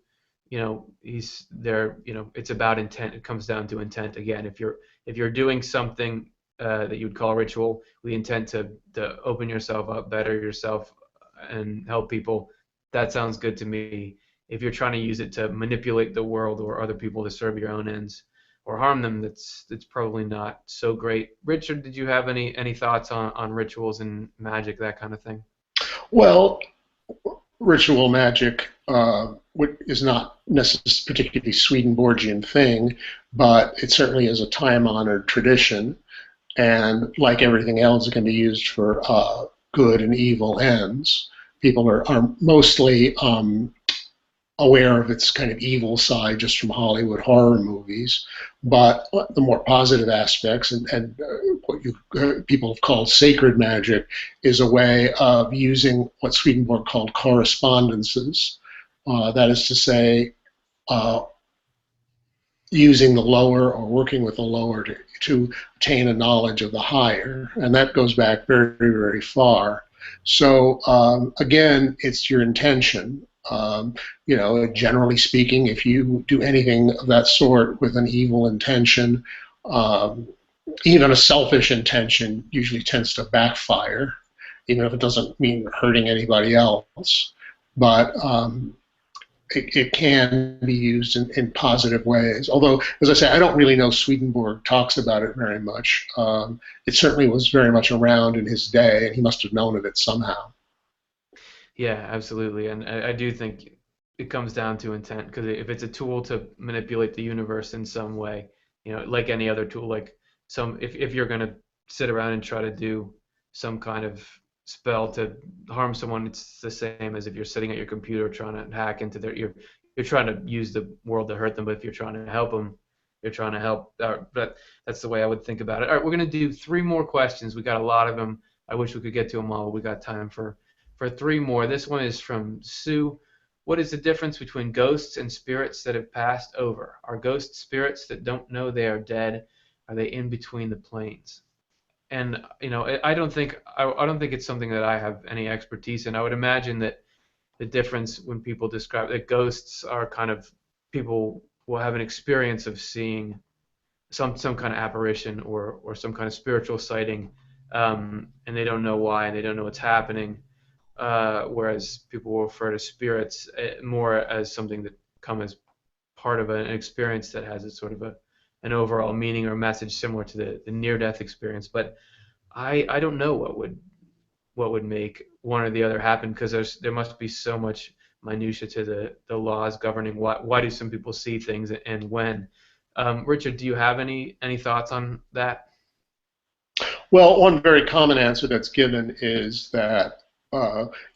he's there. It's about intent. It comes down to intent again. If you're doing something that you would call ritual with the intent to open yourself up, better yourself, and help people, that sounds good to me. If you're trying to use it to manipulate the world or other people to serve your own ends or harm them, that's probably not so great. Richard, did you have any thoughts on rituals and magic, that kind of thing? Well, ritual magic is not necessarily a particularly Swedenborgian thing, but it certainly is a time-honored tradition, and like everything else, it can be used for good and evil ends. People are mostly aware of its kind of evil side just from Hollywood horror movies, but the more positive aspects and what people have called sacred magic is a way of using what Swedenborg called correspondences. That is to say, using the lower or working with the lower to attain a knowledge of the higher, and that goes back very, very far. So again, it's your intention. Generally speaking, if you do anything of that sort with an evil intention, um, even a selfish intention usually tends to backfire, even if it doesn't mean hurting anybody else. But it can be used in positive ways. Although, as I say, I don't really know Swedenborg talks about it very much. It certainly was very much around in his day, and he must have known of it somehow. Yeah, absolutely. And I do think it comes down to intent, because if it's a tool to manipulate the universe in some way, like any other tool, like if you're going to sit around and try to do some kind of spell to harm someone, it's the same as if you're sitting at your computer trying to hack into you're trying to use the world to hurt them, but if you're trying to help them, you're trying to help. But that's the way I would think about it. All right, we're going to do three more questions. We got a lot of them. I wish we could get to them all, but we got time for three more. This one is from Sue. What is the difference between ghosts and spirits that have passed over? Are ghosts spirits that don't know they are dead? Are they in between the planes? And I don't think it's something that I have any expertise in. I would imagine that the difference when people describe that ghosts are kind of people will have an experience of seeing some kind of apparition or some kind of spiritual sighting, and they don't know why and they don't know what's happening. Whereas people will refer to spirits more as something that come as part of an experience that has a sort of an overall meaning or message similar to the near-death experience. But I don't know what would make one or the other happen, because there must be so much minutia to the laws governing why do some people see things and when. Richard, do you have any thoughts on that? Well, one very common answer that's given is that,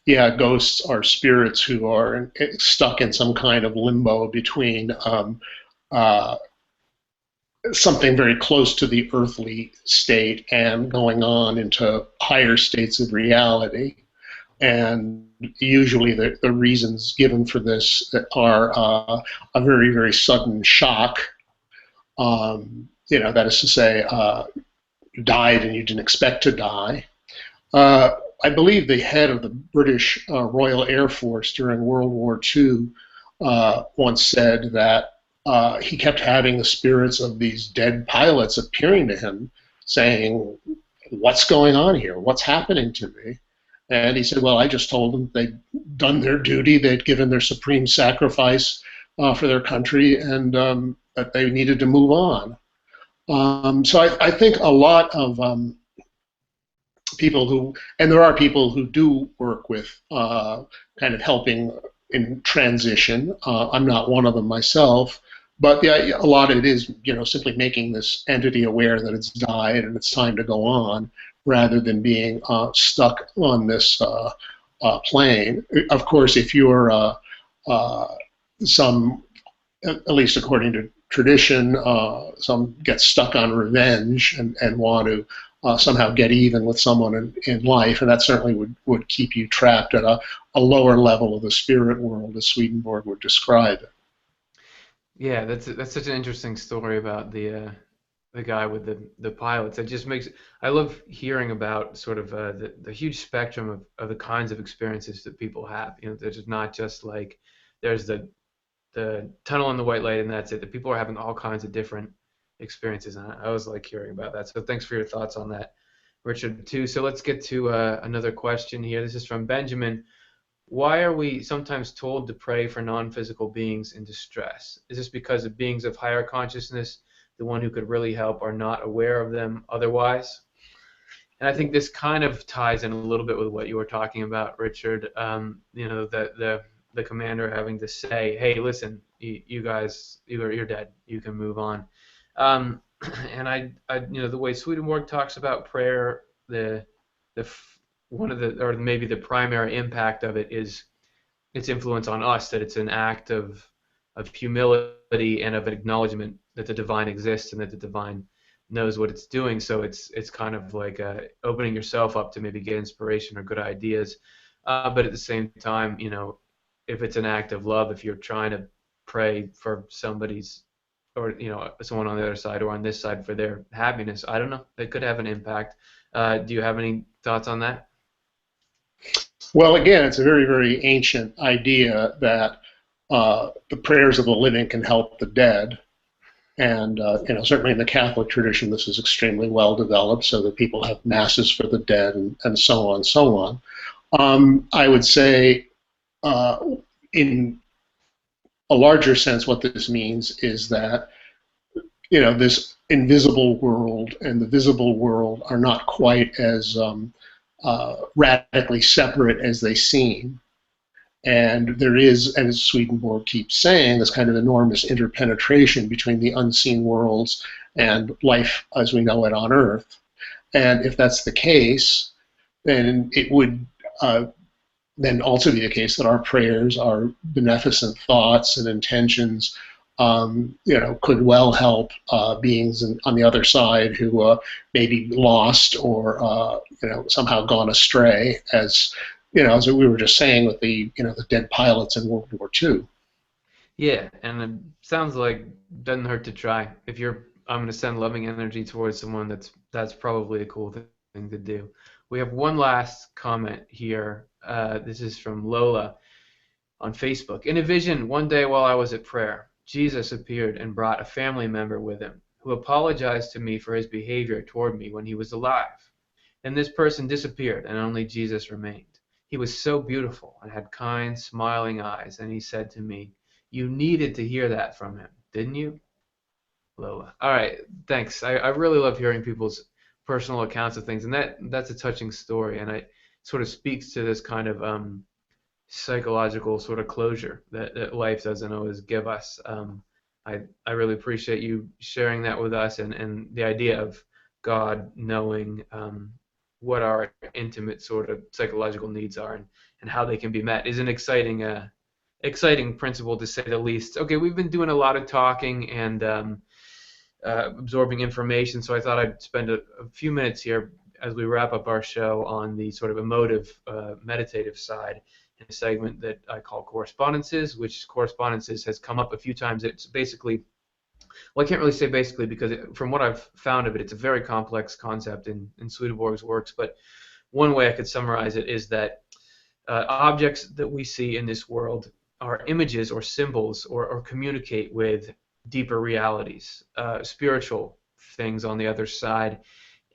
yeah, ghosts are spirits who are stuck in some kind of limbo between uh, something very close to the earthly state and going on into higher states of reality. And usually the reasons given for this are a very, very sudden shock. That is to say, you died and you didn't expect to die. Uh, I believe the head of the British Royal Air Force during World War II once said that he kept having the spirits of these dead pilots appearing to him, saying, "What's going on here? What's happening to me?" And he said, "Well, I just told them they'd done their duty, they'd given their supreme sacrifice for their country, and that they needed to move on." So I think a lot of people who, and there are people who do work with kind of helping in transition. I'm not one of them myself, but yeah, a lot of it is, simply making this entity aware that it's died and it's time to go on, rather than being stuck on this plane. Of course, if you're some, at least according to tradition, some get stuck on revenge and want to somehow get even with someone in life, and that certainly would keep you trapped at a lower level of the spirit world, as Swedenborg would describe it. Yeah, that's such an interesting story about the guy with the pilots. It just makes I love hearing about sort of the huge spectrum of the kinds of experiences that people have. There's just not just like there's the tunnel and the white light and that's it. The people are having all kinds of different experiences, and I always like hearing about that. So thanks for your thoughts on that, Richard, too. So let's get to another question here. This is from Benjamin. Why are we sometimes told to pray for non-physical beings in distress? Is this because the beings of higher consciousness, the one who could really help, are not aware of them otherwise? And I think this kind of ties in a little bit with what you were talking about, Richard. The commander having to say, "Hey, listen, you guys, you're dead. You can move on." Um, and the way Swedenborg talks about prayer, one of the, or maybe the primary impact of it is its influence on us, that it's an act of humility and of an acknowledgement that the divine exists and that the divine knows what it's doing. So it's kind of like opening yourself up to maybe get inspiration or good ideas, but at the same time, if it's an act of love, if you're trying to pray for somebody's or someone on the other side or on this side for their happiness. I don't know. It could have an impact. Do you have any thoughts on that? Well, again, it's a very, very ancient idea that the prayers of the living can help the dead. And certainly in the Catholic tradition, this is extremely well developed, so that people have masses for the dead and so on and so on. I would say, in a larger sense, what this means is that this invisible world and the visible world are not quite as radically separate as they seem. And there is, as Swedenborg keeps saying, this kind of enormous interpenetration between the unseen worlds and life as we know it on Earth. And if that's the case, then it would then also be the case that our prayers, our beneficent thoughts and intentions, could well help beings on the other side who may be lost or somehow gone astray, as as we were just saying with the dead pilots in World War II. Yeah, and it sounds like doesn't hurt to try. If I'm going to send loving energy towards someone, that's probably a cool thing to do. We have one last comment here. This is from Lola on Facebook. In a vision, one day while I was at prayer, Jesus appeared and brought a family member with him who apologized to me for his behavior toward me when he was alive. And this person disappeared, and only Jesus remained. He was so beautiful and had kind, smiling eyes, and he said to me, "You needed to hear that from him, didn't you?" Lola. All right, thanks. I really love hearing people's personal accounts of things, and that's a touching story, and it sort of speaks to this kind of psychological sort of closure that life doesn't always give us. I really appreciate you sharing that with us, and the idea of God knowing what our intimate sort of psychological needs are and how they can be met is an exciting principle, to say the least. Okay, we've been doing a lot of talking and absorbing information, so I thought I'd spend a few minutes here as we wrap up our show on the sort of emotive, meditative side in a segment that I call Correspondences, which Correspondences has come up a few times. It's basically, well, I can't really say basically because from what I've found of it, it's a very complex concept in Swedenborg's works, but one way I could summarize it is that objects that we see in this world are images or symbols or communicate with deeper realities, spiritual things on the other side.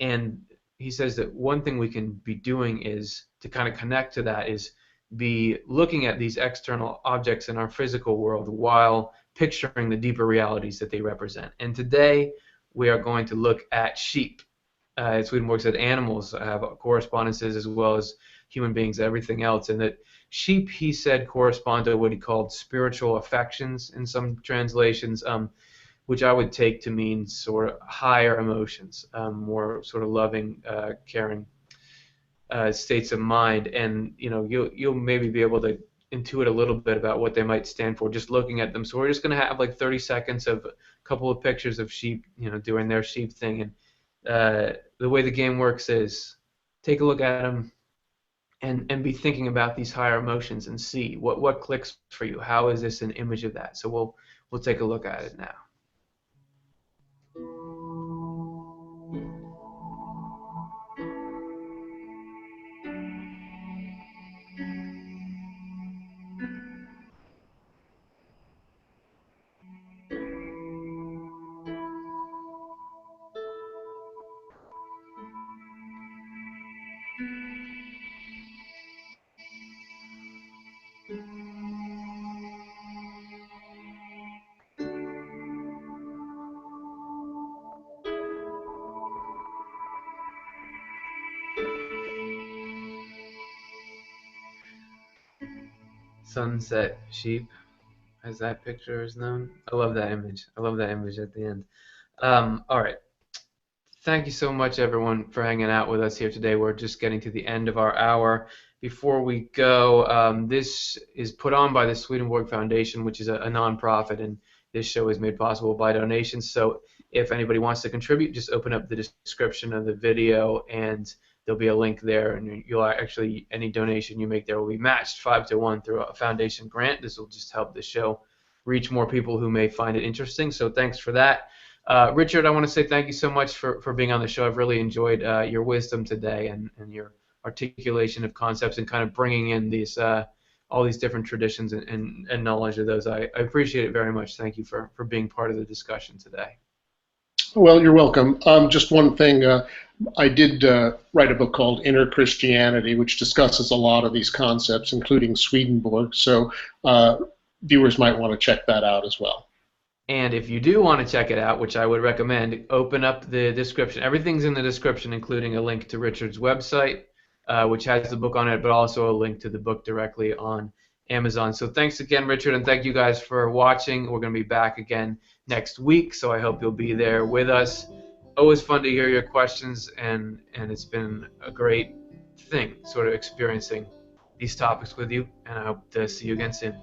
And he says that one thing we can be doing is to kind of connect to that is be looking at these external objects in our physical world while picturing the deeper realities that they represent. And today we are going to look at sheep. Swedenborg said animals have correspondences as well as human beings, everything else, and that sheep, he said, correspond to what he called spiritual affections in some translations, which I would take to mean sort of higher emotions, more sort of loving, caring states of mind. And you'll maybe be able to intuit a little bit about what they might stand for just looking at them. So we're just going to have like 30 seconds of a couple of pictures of sheep, doing their sheep thing. And the way the game works is take a look at them and be thinking about these higher emotions and see what clicks for you. How is this an image of that? So we'll take a look at it now. Sunset sheep, as that picture is known. I love that image. I love that image at the end. All right. Thank you so much, everyone, for hanging out with us here today. We're just getting to the end of our hour. Before we go, this is put on by the Swedenborg Foundation, which is a nonprofit, and this show is made possible by donations. So if anybody wants to contribute, just open up the description of the video, and there'll be a link there, and you'll actually, any donation you make there will be matched 5-to-1 through a foundation grant. This will just help the show reach more people who may find it interesting. So thanks for that. Richard, I want to say thank you so much for being on the show. I've really enjoyed your wisdom today and your articulation of concepts and kind of bringing in these all these different traditions and knowledge of those. I appreciate it very much. Thank you for being part of the discussion today. Well, you're welcome. Just one thing. I did write a book called Inner Christianity, which discusses a lot of these concepts, including Swedenborg. So viewers might want to check that out as well. And if you do want to check it out, which I would recommend, open up the description. Everything's in the description, including a link to Richard's website, which has the book on it, but also a link to the book directly on Amazon. So thanks again, Richard, and thank you guys for watching. We're going to be back again next week, so I hope you'll be there with us. Always fun to hear your questions, and it's been a great thing sort of experiencing these topics with you, and I hope to see you again soon.